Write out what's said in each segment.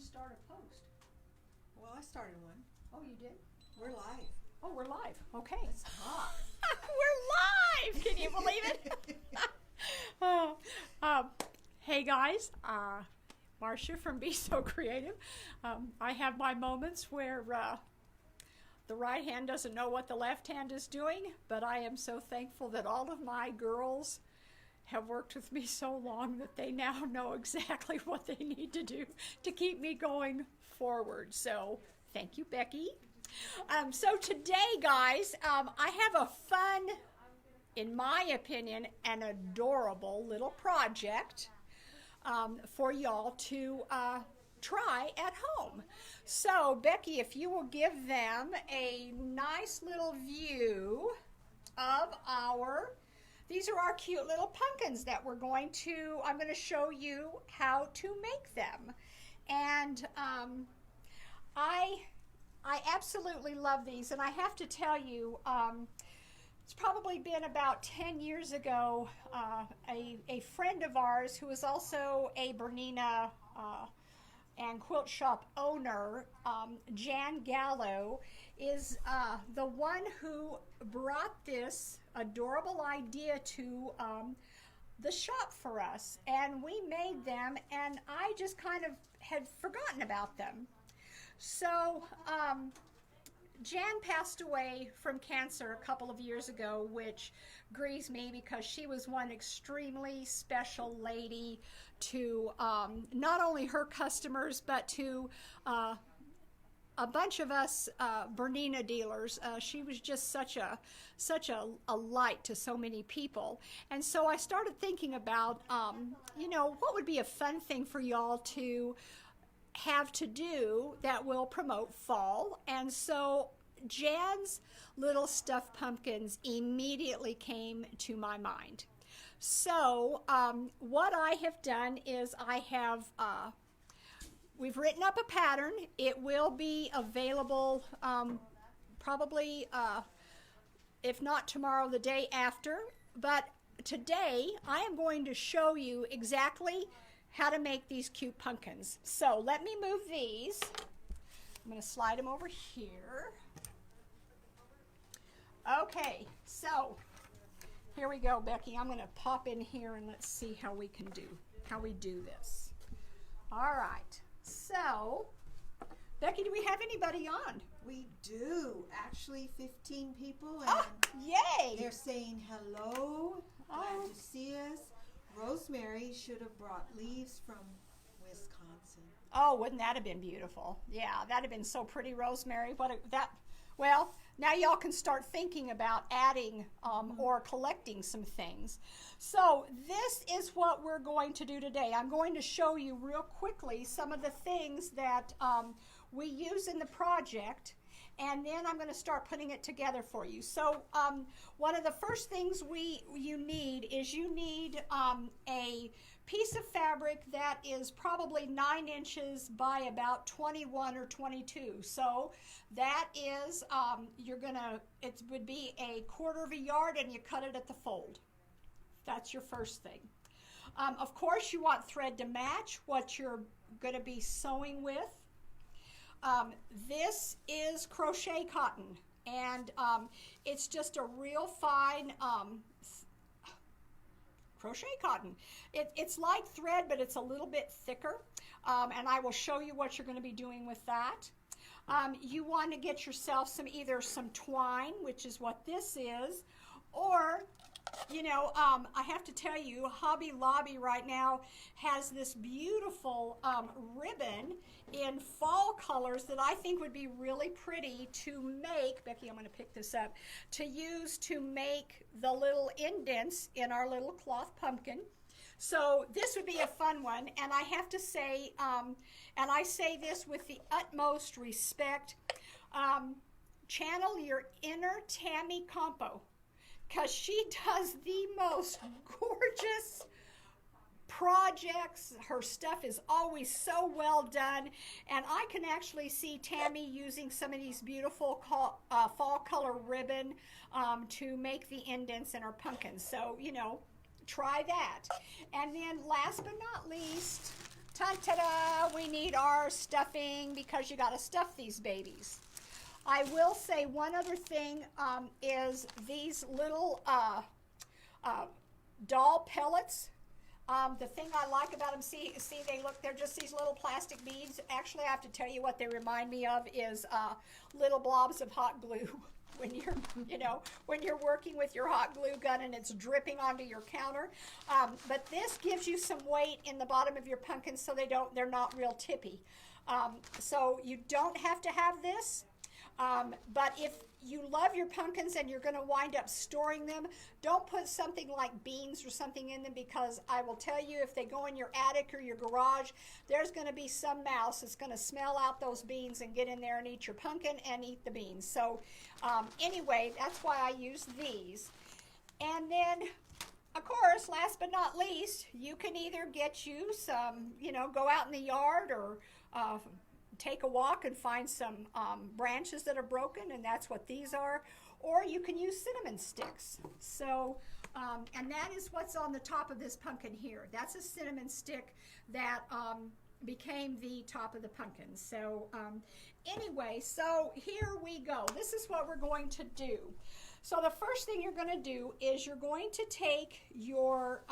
start a post. Well, I started one. Oh, you did? We're live. Oh, we're live. Okay. Let's talk. We're live! Can you believe it? Hey guys, Marcia from Be So Creative. I have my moments where the right hand doesn't know what the left hand is doing, but I am so thankful that all of my girls have worked with me so long that they now know exactly what they need to do to keep me going forward. So thank you, Becky. So today, guys, I have a fun, in my opinion, an adorable little project for y'all to try at home. So, Becky, if you will give them a nice little view of these are our cute little pumpkins that I'm going to show you how to make them. And I absolutely love these, and I have to tell you, it's probably been about 10 years ago, a friend of ours who is also a Bernina and quilt shop owner, Jan Gallo, is the one who brought this adorable idea to the shop for us, and we made them, and I just kind of had forgotten about them. So Jan passed away from cancer a couple of years ago, which grieves me because she was one extremely special lady to not only her customers, but to a bunch of us Bernina dealers. She was just such a light to so many people. And so I started thinking about, what would be a fun thing for y'all to have to do that will promote fall. And so Jan's little stuffed pumpkins immediately came to my mind. So what I have done is we've written up a pattern. It will be available probably, if not tomorrow, the day after. But today I am going to show you exactly how to make these cute pumpkins. So let me move these. I'm going to slide them over here. Okay, so here we go, Becky. I'm going to pop in here and let's see how we do this. All right. So, Becky, do we have anybody on? We do. Actually, 15 people. And yay! They're saying hello. Glad to see us. Rosemary should have brought leaves from Wisconsin. Oh, wouldn't that have been beautiful? Yeah, that'd have been so pretty, Rosemary. Well, now y'all can start thinking about adding or collecting some things. So this is what we're going to do today. I'm going to show you real quickly some of the things that we use in the project, and then I'm going to start putting it together for you. So one of the first things you need a piece of fabric that is probably 9 inches by about 21 or 22. So that is, it would be a 1/4 yard, and you cut it at the fold. That's your first thing. Of course, you want thread to match what you're going to be sewing with. This is crochet cotton, and it's just a real fine crochet cotton. It's like thread, but it's a little bit thicker, and I will show you what you're going to be doing with that. You want to get yourself either some twine, which is what this is, or I have to tell you, Hobby Lobby right now has this beautiful ribbon in fall colors that I think would be really pretty to make. Becky, I'm going to pick this up, to use to make the little indents in our little cloth pumpkin. So this would be a fun one, and I have to say, and I say this with the utmost respect, channel your inner Tammy Campo, because she does the most gorgeous projects. Her stuff is always so well done, and I can actually see Tammy using some of these beautiful fall color ribbon to make the indents in her pumpkins. So, try that. And then last but not least, Ta-da! We need our stuffing because you got to stuff these babies. I will say one other thing is these little doll pellets. The thing I like about them, see, they're just these little plastic beads. Actually, I have to tell you what they remind me of is little blobs of hot glue. When when you're working with your hot glue gun and it's dripping onto your counter. But this gives you some weight in the bottom of your pumpkins so they're not real tippy. So you don't have to have this. But if you love your pumpkins and you're going to wind up storing them, don't put something like beans or something in them, because I will tell you, if they go in your attic or your garage, there's going to be some mouse that's going to smell out those beans and get in there and eat your pumpkin and eat the beans. So anyway, that's why I use these. And then, of course, last but not least, you can either get you some, go out in the yard or take a walk and find some branches that are broken, and that's what these are. Or you can use cinnamon sticks. So, and that is what's on the top of this pumpkin here. That's a cinnamon stick that became the top of the pumpkin. So anyway, so here we go. This is what we're going to do. So the first thing you're going to do is you're going to take your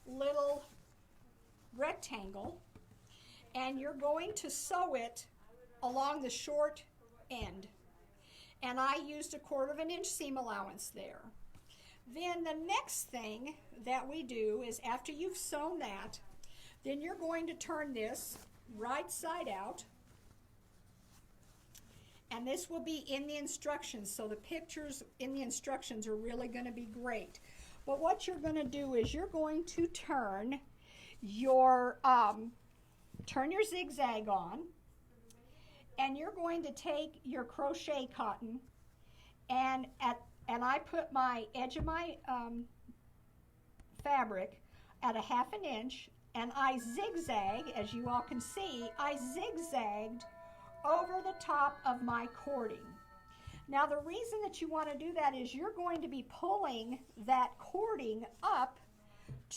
little rectangle and you're going to sew it along the short end. And I used a 1/4 inch seam allowance there. Then the next thing that we do is, after you've sewn that, then you're going to turn this right side out. And this will be in the instructions, so the pictures in the instructions are really going to be great. But what you're going to do is you're going to turn your zigzag on, and you're going to take your crochet cotton, and I put my edge of my fabric at 1/2 inch, and I zigzag, as you all can see, I zigzagged over the top of my cording. Now the reason that you want to do that is you're going to be pulling that cording up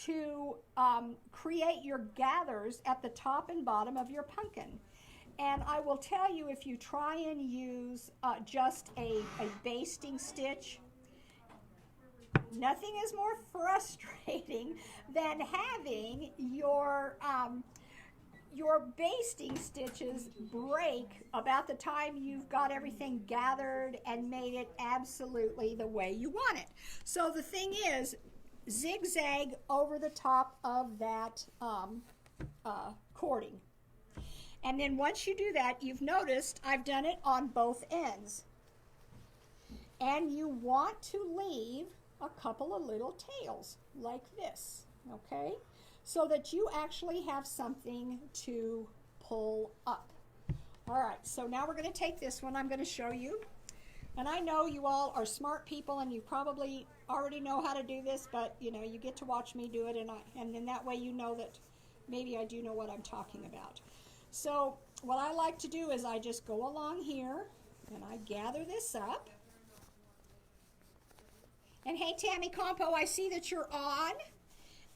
to create your gathers at the top and bottom of your pumpkin. And I will tell you, if you try and use just a basting stitch, nothing is more frustrating than having your basting stitches break about the time you've got everything gathered and made it absolutely the way you want it. So the thing is, zigzag over the top of that cording. And then once you do that, you've noticed I've done it on both ends. And you want to leave a couple of little tails like this, okay? So that you actually have something to pull up. All right, so now we're going to take this one. I'm going to show you. And I know you all are smart people and you probably already know how to do this, but you get to watch me do it, and then that way you know that maybe I do know what I'm talking about. So what I like to do is I just go along here and I gather this up. And hey, Tammy Compo, I see that you're on.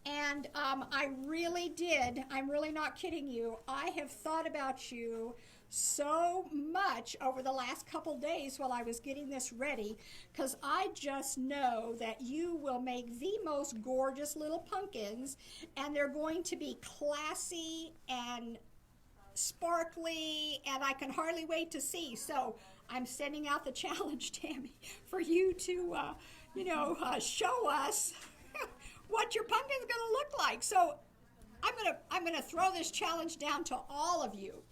And I really did, I'm really not kidding you, I have thought about you so much over the last couple days while I was getting this ready, because I just know that you will make the most gorgeous little pumpkins, and they're going to be classy and sparkly, and I can hardly wait to see. So I'm sending out the challenge, Tammy, for you to, show us what your pumpkin's going to look like. So I'm gonna throw this challenge down to all of you.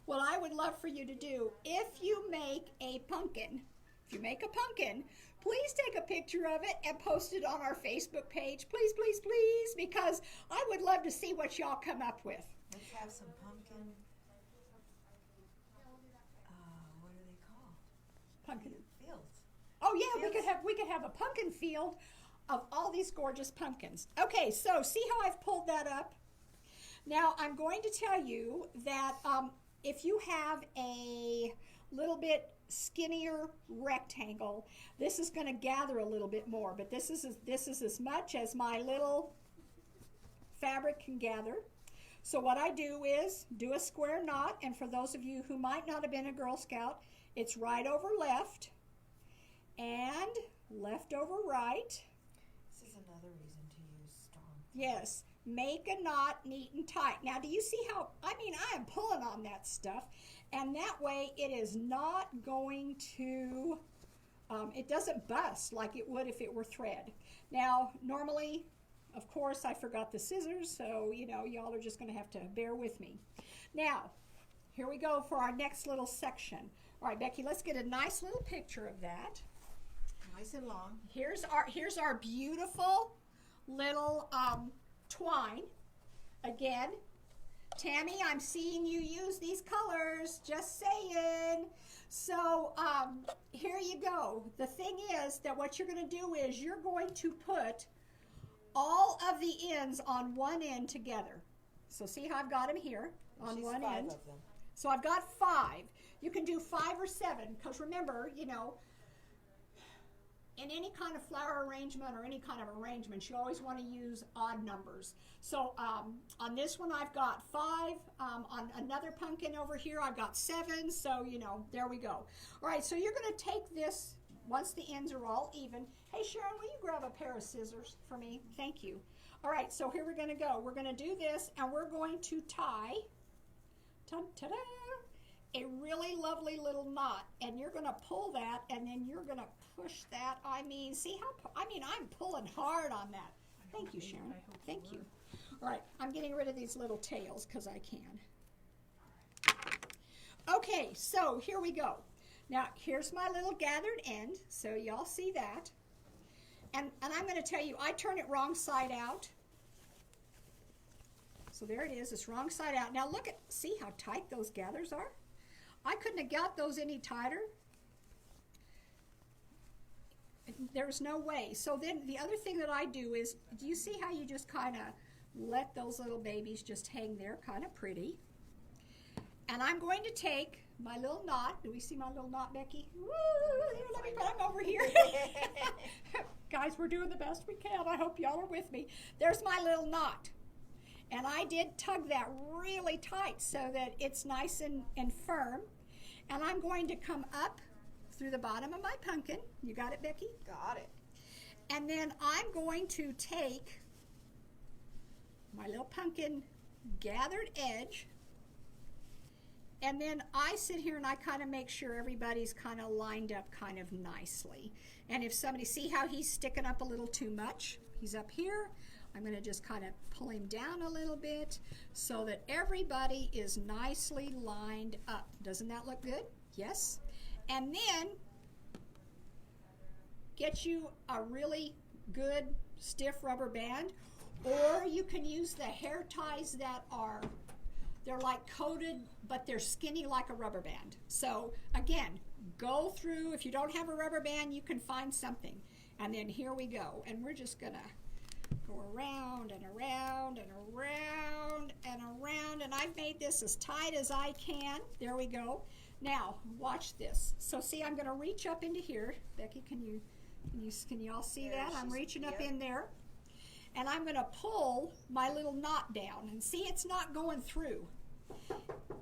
What I would love for you to do, if you make a pumpkin, please take a picture of it and post it on our Facebook page. Please, please, please, because I would love to see what y'all come up with. Let's have some pumpkin. What are they called? Pumpkin fields. Oh yeah, Fields. we could have a pumpkin field of all these gorgeous pumpkins. Okay, so see how I've pulled that up? Now I'm going to tell you that if you have a little bit skinnier rectangle, this is going to gather a little bit more, but this is as much as my little fabric can gather. So what I do is do a square knot, and for those of you who might not have been a Girl Scout, it's right over left and left over right. This is another reason to use strong. Yes, make a knot neat and tight. Now, do you see how, I am pulling on that stuff, and that way it is not going to, it doesn't bust like it would if it were thread. Now, normally, of course, I forgot the scissors, so, y'all are just going to have to bear with me. Now, here we go for our next little section. All right, Becky, let's get a nice little picture of that. Nice and long. Here's our beautiful little twine. Again, Tammy, I'm seeing you use these colors, just saying. So here you go. The thing is that what you're going to do is you're going to put all of the ends on one end together. So see how I've got them here on one end. Of them. So I've got 5. You can do 5 or 7 because remember, in any kind of flower arrangement or any kind of arrangement, you always want to use odd numbers. So on this one, I've got 5. On another pumpkin over here, I've got 7. So, there we go. All right, so you're going to take this once the ends are all even. Hey, Sharon, will you grab a pair of scissors for me? Thank you. All right, so here we're going to go. We're going to do this, and we're going to tie, ta-da, a really lovely little knot, and you're going to pull that, and then you're going to push that. See how, I'm pulling hard on that. Thank you, Sharon. Thank you. All right, I'm getting rid of these little tails because I can. Okay, so here we go. Now, here's my little gathered end, so y'all see that. And I'm going to tell you, I turn it wrong side out. So there it is, it's wrong side out. Now see how tight those gathers are? I couldn't have got those any tighter. There's no way. So then the other thing that I do is, do you see how you just kind of let those little babies just hang there kind of pretty? And I'm going to take my little knot. Do we see my little knot, Becky? Woo! Let me put them over here. Guys, we're doing the best we can. I hope y'all are with me. There's my little knot. And I did tug that really tight so that it's nice and firm. And I'm going to come up through the bottom of my pumpkin. You got it, Becky? Got it. And then I'm going to take my little pumpkin gathered edge, and then I sit here and I kind of make sure everybody's kind of lined up kind of nicely. And if somebody, see how he's sticking up a little too much? He's up here. I'm going to just kind of pull him down a little bit so that everybody is nicely lined up. Doesn't that look good? Yes. And then get you a really good stiff rubber band, or you can use the hair ties that are, they're like coated, but they're skinny like a rubber band. So again, go through, if you don't have a rubber band, you can find something. And then here we go. And we're just gonna go around and around and around and around. And I've made this as tight as I can. There we go. Now, watch this. So see, I'm gonna reach up into here. Becky, can you all see that? I'm reaching up in there. And I'm going to pull my little knot down. And see, it's not going through.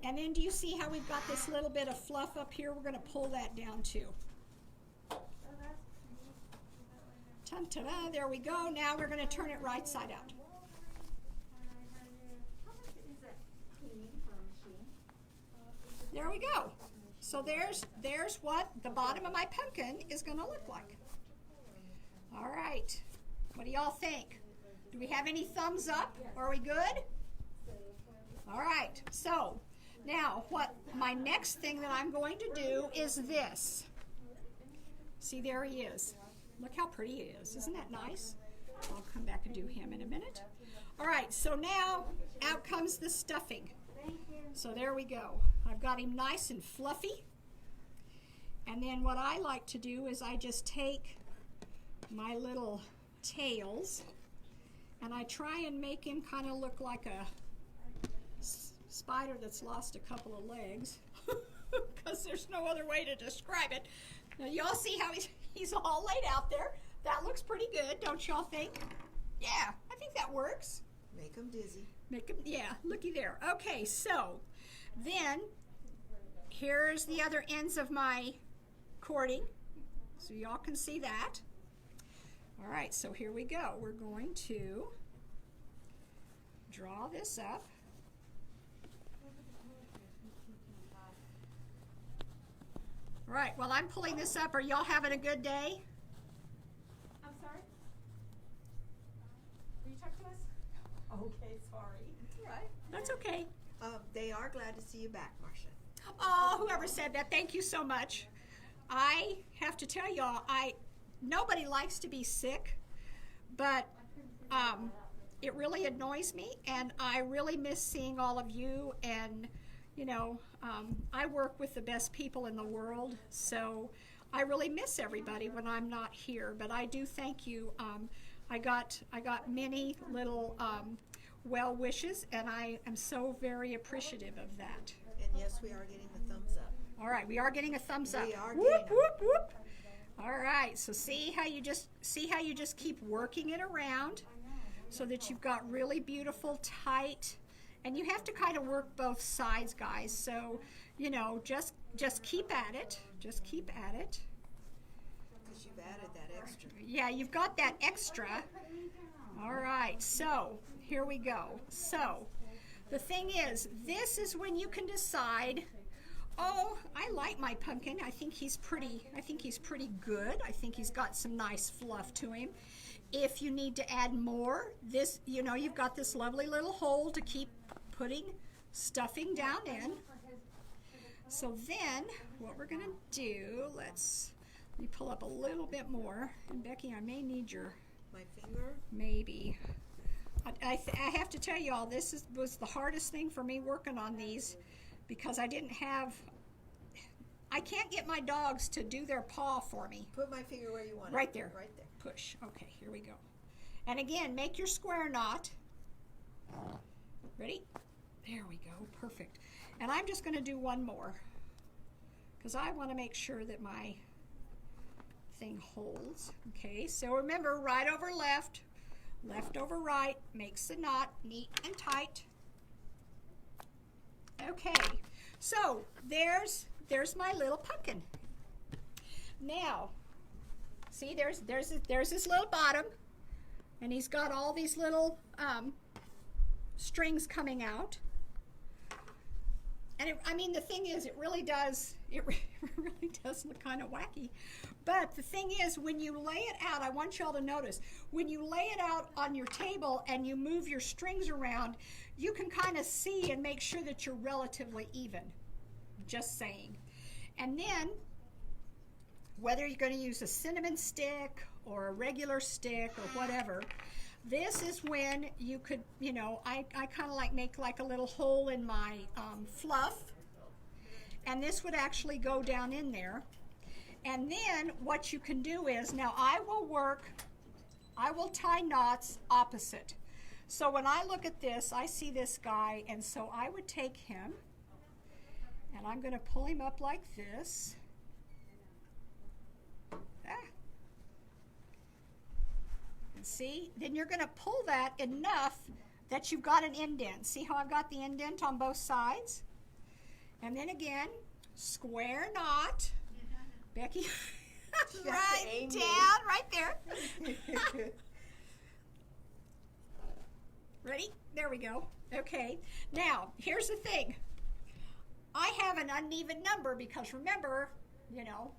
And then do you see how we've got this little bit of fluff up here? We're going to pull that down too. Ta-da, there we go. Now we're going to turn it right side out. There we go. So there's what the bottom of my pumpkin is going to look like. All right. What do y'all think? Do we have any thumbs up? Are we good? All right. So now my next thing that I'm going to do is this. See, there he is. Look how pretty he is. Isn't that nice? I'll come back and do him in a minute. All right. So now out comes the stuffing. So there we go. I've got him nice and fluffy. And then what I like to do is I just take my little tails and I try and make him kind of look like a spider that's lost a couple of legs because there's no other way to describe it. Now y'all see how he's all laid out there. That looks pretty good, don't y'all think? Yeah, I think that works. Make them dizzy. Make them, yeah, looky there. Okay, so then here's the other ends of my cording, so y'all can see that. All right, so here we go. We're going to draw this up. All right, while I'm pulling this up, are y'all having a good day? I'm sorry? Will you talk to us? Okay, sorry. It's all right. That's okay. They are glad to see you back, Marcia. Oh, whoever said that, thank you so much. I have to tell y'all, nobody likes to be sick, but it really annoys me, and I really miss seeing all of you. And you know, I work with the best people in the world, so I really miss everybody when I'm not here. But I do thank you. I got many little well wishes, and I am so very appreciative of that. And yes, we are getting the thumbs up. All right, we are getting a thumbs up. We are Whoop, getting whoop, whoop. All right, so see how you just keep working it around so that you've got really beautiful, tight, and you have to kind of work both sides, guys. So, you know, just keep at it. Just keep at it. Because you've added that extra. Yeah, you've got that extra. All right, so here we go. So the thing is, this is when you can decide, oh, I like my pumpkin. I think he's pretty good. I think he's got some nice fluff to him. If you need to add more, this, you know, you've got this lovely little hole to keep putting stuffing down in. So then what we're gonna do, let me pull up a little bit more. And Becky, I may need your, My finger? maybe. I have to tell you all, this was the hardest thing for me working on these, because I can't get my dogs to do their paw for me. Put my finger where you want it. Right there. Right there. Push. Okay, here we go. And again, make your square knot. Ready? There we go. Perfect. And I'm just going to do one more, because I want to make sure that my thing holds. Okay, so remember, right over left, left over right, makes the knot neat and tight. Okay, so there's my little pumpkin. Now, see, there's this little bottom, and he's got all these little strings coming out. And I mean, the thing is, it really does look kind of wacky. But the thing is, when you lay it out, I want y'all to notice, when you lay it out on your table and you move your strings around, you can kind of see and make sure that you're relatively even. Just saying. And then, whether you're going to use a cinnamon stick or a regular stick or whatever, this is when you could, you know, I kind of make like a little hole in my fluff, and this would actually go down in there. And then what you can do is, now I will tie knots opposite. So when I look at this, I see this guy, and so I would take him, and I'm going to pull him up like this. See, then you're going to pull that enough that you've got an indent. See how I've got the indent on both sides? And then again, square knot. Becky, right down, right there. Ready? There we go. Okay, now here's the thing. I have an uneven number because remember, you know,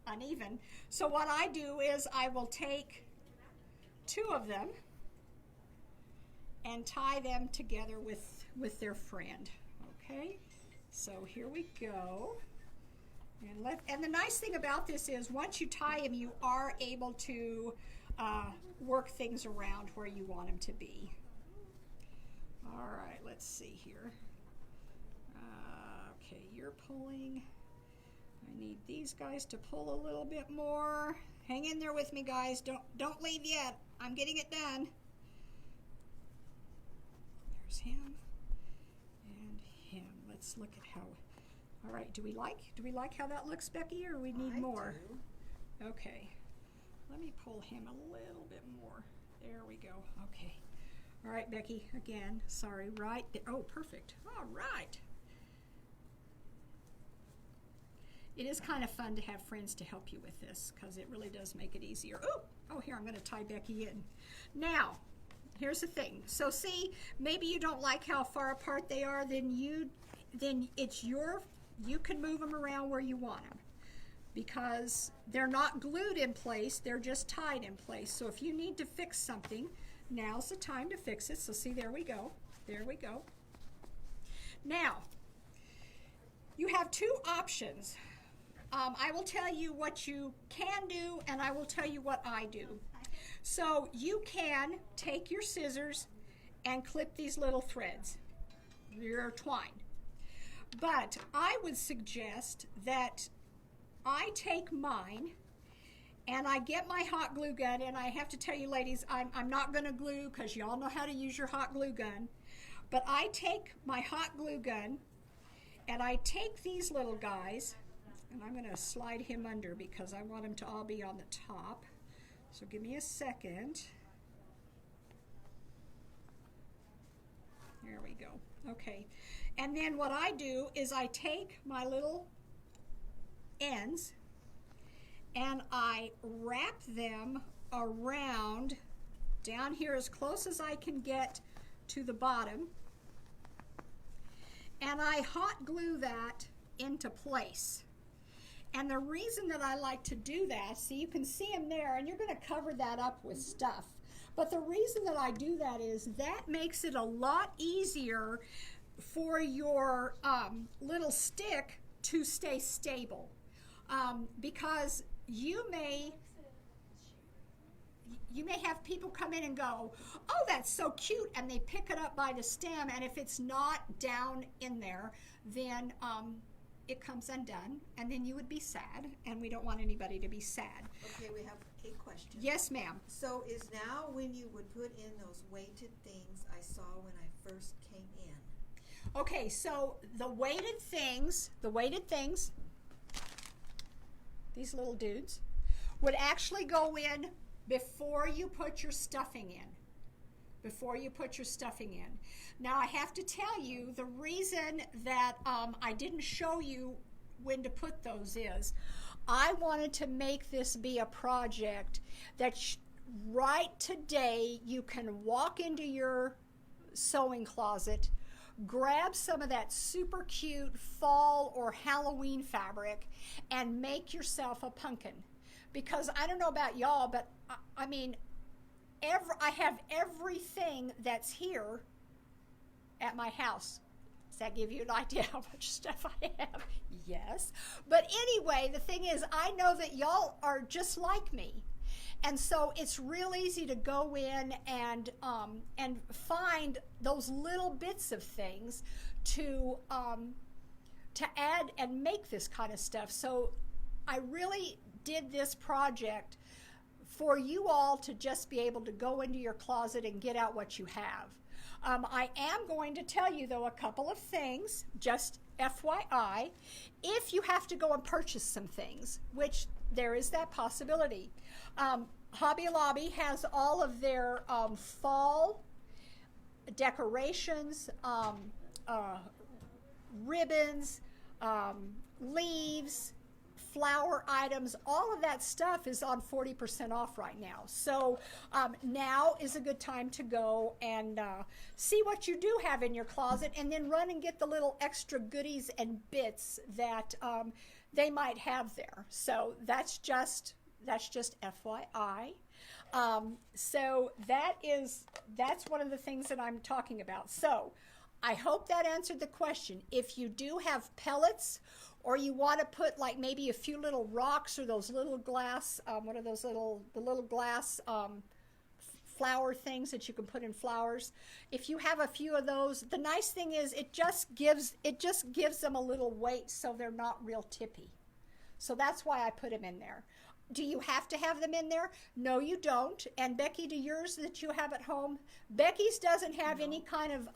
uneven. So what I do is I will take two of them and tie them together with their friend. Okay, so here we go. And the nice thing about this is, once you tie them, you are able to work things around where you want them to be. All right, let's see here. Okay, you're pulling. I need these guys to pull a little bit more. Hang in there with me, guys. Don't leave yet. I'm getting it done. There's him and him. Let's look at how. All right. Do we like how that looks, Becky, or we need more? Do. Okay. Let me pull him a little bit more. There we go. Okay. All right, Becky, again, sorry, right there. Oh, perfect. All right. It is kind of fun to have friends to help you with this because it really does make it easier. Oh, here, I'm going to tie Becky in. Now, here's the thing. So see, maybe you don't like how far apart they are, then it's you can move them around where you want them because they're not glued in place, they're just tied in place. So if you need to fix something, now's the time to fix it. So see, there we go. There we go. Now, you have two options. I will tell you what you can do, and I will tell you what I do. So you can take your scissors and clip these little threads. They're twine. But I would suggest that I take mine and I get my hot glue gun, and I have to tell you, ladies, I'm not going to glue because y'all know how to use your hot glue gun. But I take my hot glue gun and I take these little guys, and I'm going to slide him under because I want them to all be on the top. So give me a second. There we go. Okay. And then what I do is I take my little ends and I wrap them around down here as close as I can get to the bottom. And I hot glue that into place. And the reason that I like to do that, see, you can see them there, and you're going to cover that up with stuff. But the reason that I do that is that makes it a lot easier for your little stick to stay stable. Because you may have people come in and go, oh, that's so cute, and they pick it up by the stem, and if it's not down in there, then it comes undone, and then you would be sad, and we don't want anybody to be sad. Okay, we have a question. Yes, ma'am. So is now when you would put in those weighted things I saw when I first came in? Okay, so the weighted things, these little dudes, would actually go in before you put your stuffing in. Before you put your stuffing in. Now I have to tell you the reason that I didn't show you when to put those is I wanted to make this be a project that right today you can walk into your sewing closet, grab some of that super cute fall or Halloween fabric and make yourself a pumpkin. Because I don't know about y'all, but I mean, I have everything that's here at my house. Does that give you an idea how much stuff I have? Yes. But anyway, the thing is, I know that y'all are just like me. And so it's real easy to go in and find those little bits of things to add and make this kind of stuff. So I really did this project for you all to just be able to go into your closet and get out what you have. I am going to tell you, though, a couple of things, just FYI, if you have to go and purchase some things, which there is that possibility. Hobby Lobby has all of their fall decorations, ribbons, leaves, flower items, all of that stuff is on 40% off right now. So now is a good time to go and see what you do have in your closet, and then run and get the little extra goodies and bits that they might have there. So that's just FYI. So that's one of the things that I'm talking about. So I hope that answered the question. If you do have pellets, or you want to put like maybe a few little rocks or those little glass, what are those little glass flower things that you can put in flowers. If you have a few of those, the nice thing is it just gives them a little weight so they're not real tippy. So that's why I put them in there. Do you have to have them in there? No, you don't. And Becky, do yours that you have at home? Becky's doesn't have any kind of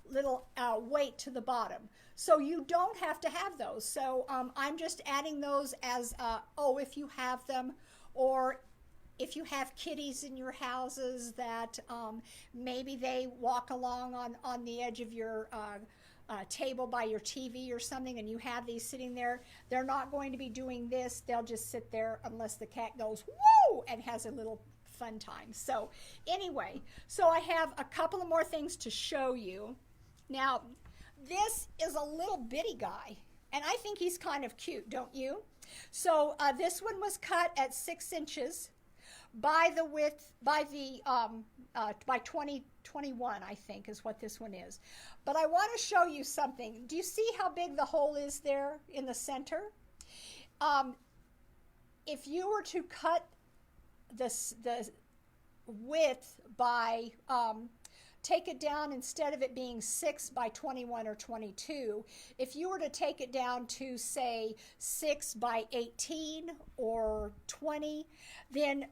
little weight to the bottom. So you don't have to have those. So I'm just adding those as, if you have them, or if you have kitties in your houses that maybe they walk along on the edge of your table by your TV or something, and you have these sitting there, they're not going to be doing this. They'll just sit there unless the cat goes, woo, and has a little fun time. So anyway, so I have a couple of more things to show you. Now, this is a little bitty guy, and I think he's kind of cute, don't you? So this one was cut at 6 inches by the width, by 2021, I think is what this one is. But I want to show you something. Do you see how big the hole is there in the center? If you were to cut the width by, take it down, instead of it being 6 by 21 or 22, if you were to take it down to, say, 6 by 18 or 20, then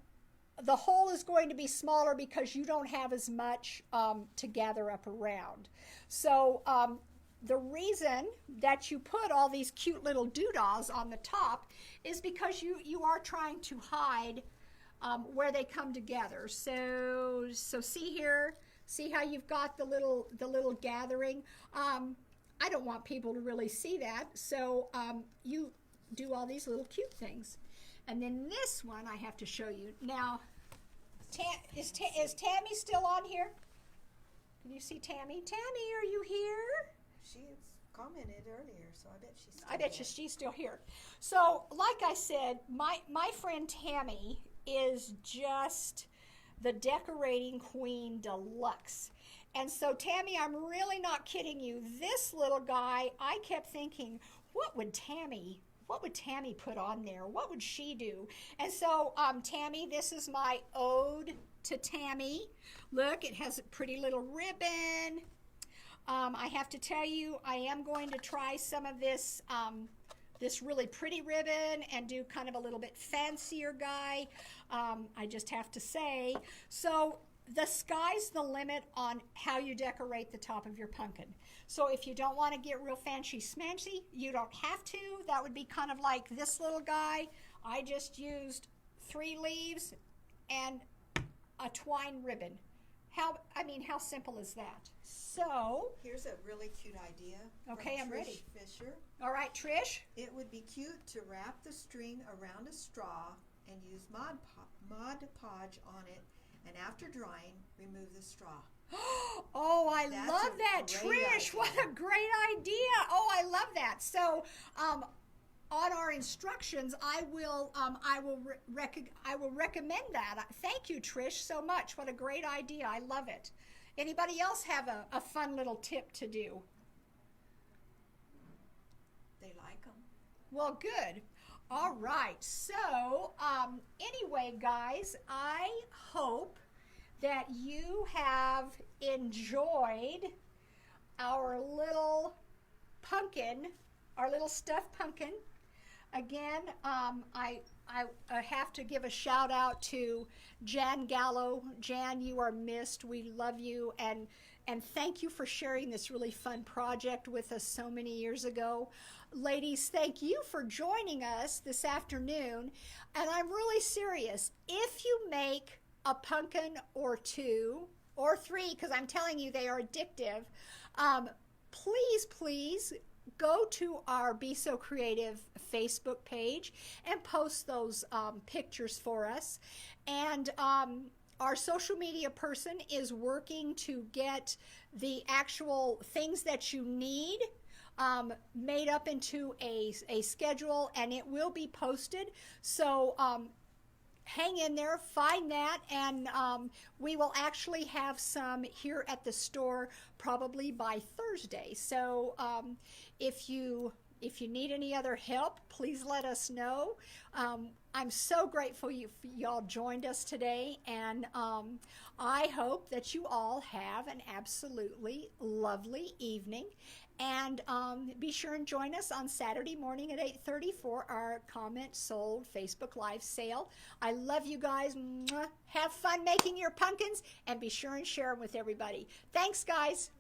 the hole is going to be smaller because you don't have as much to gather up around. So the reason that you put all these cute little doodahs on the top is because you are trying to hide where they come together. So see here, see how you've got the little gathering. I don't want people to really see that, so you do all these little cute things. And then this one I have to show you. Now, is Tammy still on here? Can you see Tammy? Tammy, are you here? She's commented earlier, so I bet she's still I bet you she's still here. So, like I said, my friend Tammy is just the decorating queen deluxe. And so, Tammy, I'm really not kidding you. This little guy, I kept thinking, what would Tammy put on there? What would she do? And so, Tammy, this is my ode to Tammy. Look, it has a pretty little ribbon. I have to tell you, I am going to try some of this this really pretty ribbon and do kind of a little bit fancier guy. I just have to say. So the sky's the limit on how you decorate the top of your pumpkin. So if you don't want to get real fancy smancy, you don't have to. That would be kind of like this little guy. I just used 3 leaves and a twine ribbon. How simple is that? So here's a really cute idea. Okay, I'm Trish ready. Fisher. All right, Trish. It would be cute to wrap the string around a straw and use Mod Podge on it, and after drying, remove the straw. Oh, I That's love a that, great Trish. idea. What a great idea. Oh, I love that. So, on our instructions, I will recommend that. Thank you, Trish, so much. What a great idea. I love it. Anybody else have a fun little tip to do? They like them. Well, good. All right. So, anyway, guys, I hope that you have enjoyed our little pumpkin, our little stuffed pumpkin. Again, I have to give a shout out to Jan Gallo. Jan, you are missed. We love you, and thank you for sharing this really fun project with us so many years ago. Ladies, thank you for joining us this afternoon, and I'm really serious. If you make a pumpkin or 2 or 3, because I'm telling you they are addictive, please go to our Be So Creative Facebook page and post those pictures for us. And our social media person is working to get the actual things that you need made up into a schedule, and it will be posted. So hang in there, find that, and we will actually have some here at the store probably by Thursday. So if you need any other help, please let us know. I'm so grateful y'all joined us today, and I hope that you all have an absolutely lovely evening. And be sure and join us on Saturday morning at 8:30 for our Comment Sold Facebook Live sale. I love you guys. Mwah. Have fun making your pumpkins, and be sure and share them with everybody. Thanks, guys.